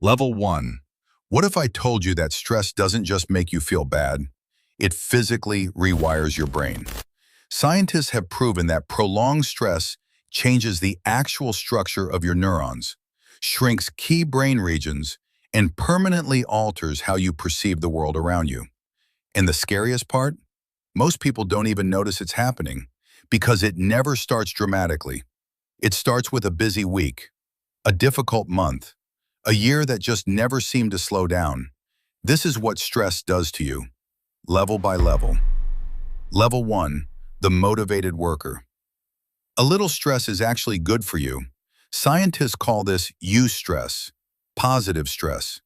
Level 1. What if I told you that stress doesn't just make you feel bad? It physically rewires your brain. Scientists have proven that prolonged stress changes the actual structure of your neurons, shrinks key brain regions, and permanently alters how you perceive the world around you. And the scariest part? Most people don't even notice it's happening because it never starts dramatically. It starts with a busy week, a difficult month, a year that just never seemed to slow down. This is what stress does to you, level by level. Level 1, the motivated worker. A little stress is actually good for you. Scientists call this eustress, positive stress.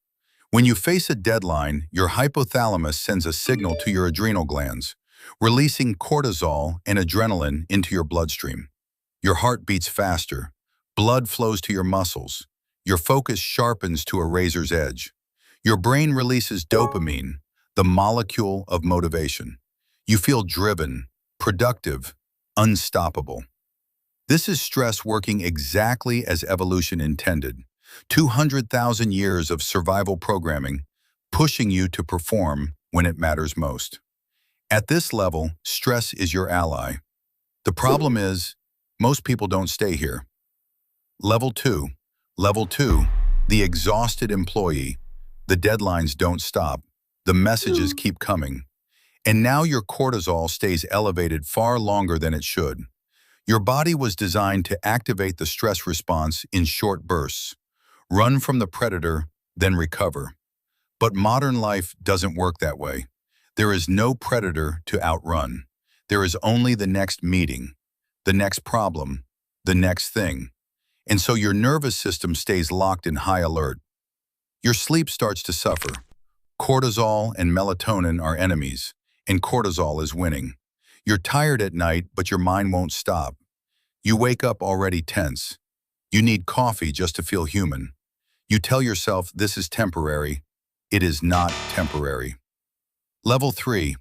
When you face a deadline, your hypothalamus sends a signal to your adrenal glands, releasing cortisol and adrenaline into your bloodstream. Your heart beats faster, blood flows to your muscles, your focus sharpens to a razor's edge. Your brain releases dopamine, the molecule of motivation. You feel driven, productive, unstoppable. This is stress working exactly as evolution intended. 200,000 years of survival programming, pushing you to perform when it matters most. At this level, stress is your ally. The problem is, most people don't stay here. Level 2. Level 2, the exhausted employee. The deadlines don't stop. The messages keep coming. And now your cortisol stays elevated far longer than it should. Your body was designed to activate the stress response in short bursts. Run from the predator, then recover. But modern life doesn't work that way. There is no predator to outrun. There is only the next meeting, the next problem, the next thing. And so your nervous system stays locked in high alert. Your sleep starts to suffer. Cortisol and melatonin are enemies, and cortisol is winning. You're tired at night, but your mind won't stop. You wake up already tense. You need coffee just to feel human. You tell yourself this is temporary. It is not temporary. Level 3.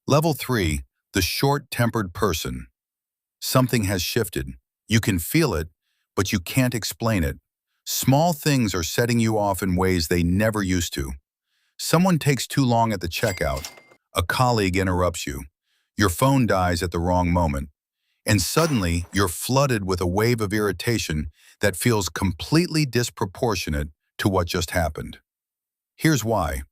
Level 3, the short-tempered person. Something has shifted. You can feel it, but you can't explain it. Small things are setting you off in ways they never used to. Someone takes too long at the checkout. A colleague interrupts you. Your phone dies at the wrong moment. And suddenly, you're flooded with a wave of irritation that feels completely disproportionate to what just happened. Here's why.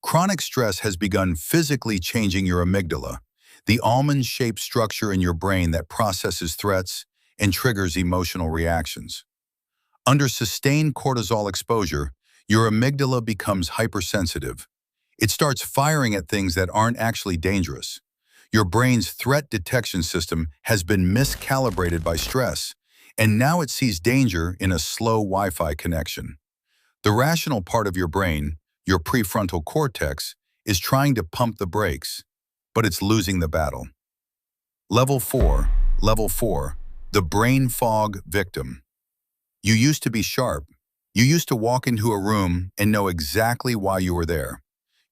Chronic stress has begun physically changing your amygdala, the almond-shaped structure in your brain that processes threats and triggers emotional reactions. Under sustained cortisol exposure, your amygdala becomes hypersensitive. It starts firing at things that aren't actually dangerous. Your brain's threat detection system has been miscalibrated by stress, and now it sees danger in a slow Wi-Fi connection. The rational part of your brain, your prefrontal cortex, is trying to pump the brakes, but it's losing the battle. Level 4. Level 4. The brain fog victim. You used to be sharp. You used to walk into a room and know exactly why you were there.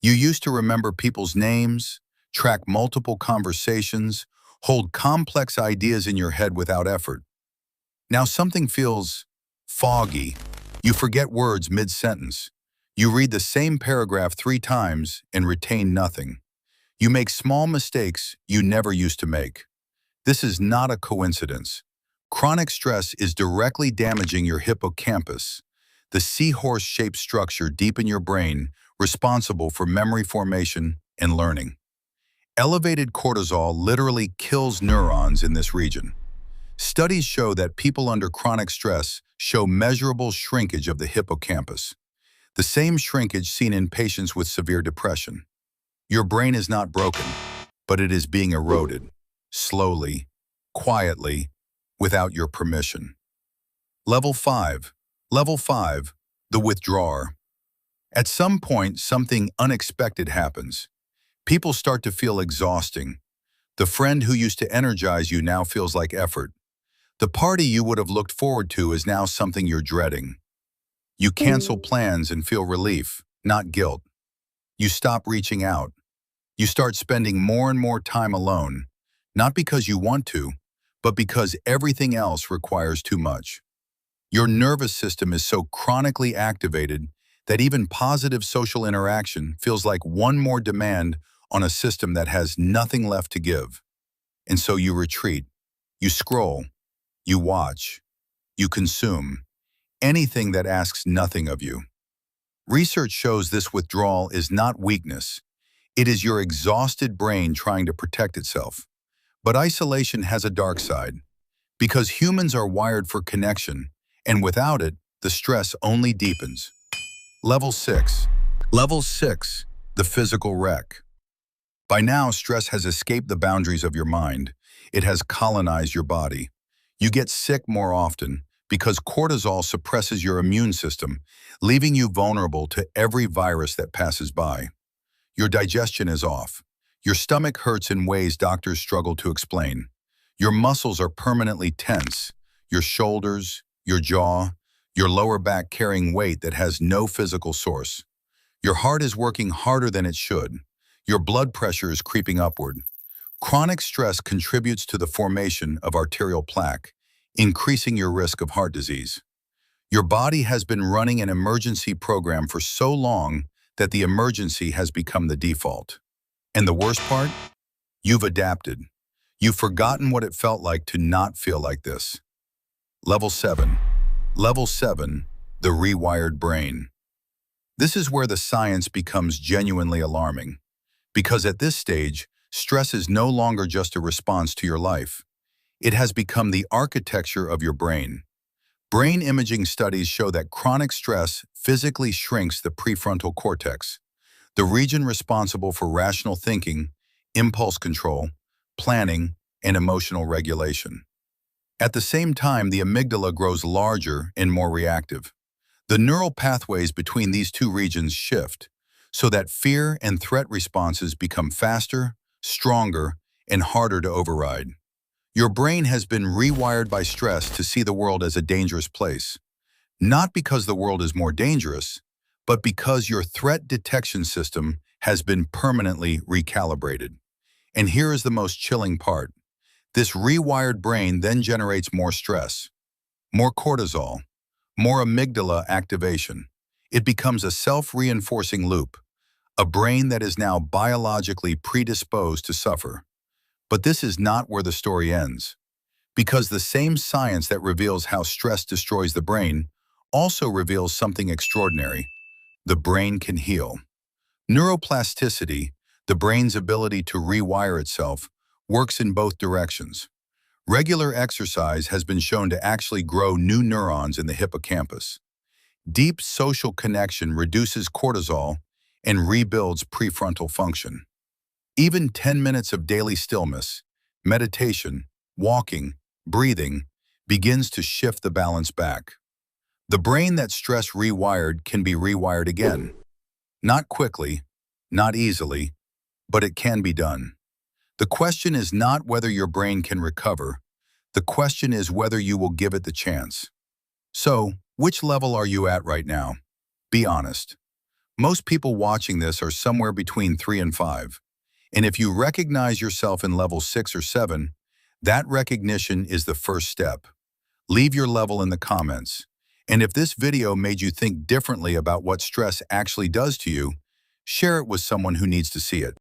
You used to remember people's names, track multiple conversations, hold complex ideas in your head without effort. Now something feels foggy. You forget words mid-sentence. You read the same paragraph 3 times and retain nothing. You make small mistakes you never used to make. This is not a coincidence. Chronic stress is directly damaging your hippocampus, the seahorse-shaped structure deep in your brain responsible for memory formation and learning. Elevated cortisol literally kills neurons in this region. Studies show that people under chronic stress show measurable shrinkage of the hippocampus, the same shrinkage seen in patients with severe depression. Your brain is not broken, but it is being eroded, slowly, quietly, without your permission. Level 5. Level 5, the withdrawer. At some point, something unexpected happens. People start to feel exhausting. The friend who used to energize you now feels like effort. The party you would have looked forward to is now something you're dreading. You cancel plans and feel relief, not guilt. You stop reaching out. You start spending more and more time alone, not because you want to, but because everything else requires too much. Your nervous system is so chronically activated that even positive social interaction feels like one more demand on a system that has nothing left to give. And so you retreat, you scroll, you watch, you consume, anything that asks nothing of you. Research shows this withdrawal is not weakness. It is your exhausted brain trying to protect itself. But isolation has a dark side, because humans are wired for connection, and without it, the stress only deepens. Level 6. Level 6. The physical wreck. By now, stress has escaped the boundaries of your mind. It has colonized your body. You get sick more often because cortisol suppresses your immune system, leaving you vulnerable to every virus that passes by. Your digestion is off. Your stomach hurts in ways doctors struggle to explain. Your muscles are permanently tense. Your shoulders, your jaw, your lower back carrying weight that has no physical source. Your heart is working harder than it should. Your blood pressure is creeping upward. Chronic stress contributes to the formation of arterial plaque, increasing your risk of heart disease. Your body has been running an emergency program for so long that the emergency has become the default. And the worst part? You've adapted. You've forgotten what it felt like to not feel like this. Level 7. Level 7. The rewired brain. This is where the science becomes genuinely alarming. Because at this stage, stress is no longer just a response to your life. It has become the architecture of your brain. Brain imaging studies show that chronic stress physically shrinks the prefrontal cortex, the region responsible for rational thinking, impulse control, planning, and emotional regulation. At the same time, the amygdala grows larger and more reactive. The neural pathways between these two regions shift, so that fear and threat responses become faster, stronger, and harder to override. Your brain has been rewired by stress to see the world as a dangerous place, not because the world is more dangerous, but because your threat detection system has been permanently recalibrated. And here is the most chilling part. This rewired brain then generates more stress, more cortisol, more amygdala activation. It becomes a self-reinforcing loop, a brain that is now biologically predisposed to suffer. But this is not where the story ends, because the same science that reveals how stress destroys the brain also reveals something extraordinary. The brain can heal. Neuroplasticity, the brain's ability to rewire itself, works in both directions. Regular exercise has been shown to actually grow new neurons in the hippocampus. Deep social connection reduces cortisol and rebuilds prefrontal function. Even 10 minutes of daily stillness, meditation, walking, breathing, begins to shift the balance back. The brain that's stress rewired can be rewired again. Not quickly, not easily, but it can be done. The question is not whether your brain can recover. The question is whether you will give it the chance. So, which level are you at right now? Be honest. Most people watching this are somewhere between 3 and 5. And if you recognize yourself in level 6 or 7, that recognition is the first step. Leave your level in the comments. And if this video made you think differently about what stress actually does to you, share it with someone who needs to see it.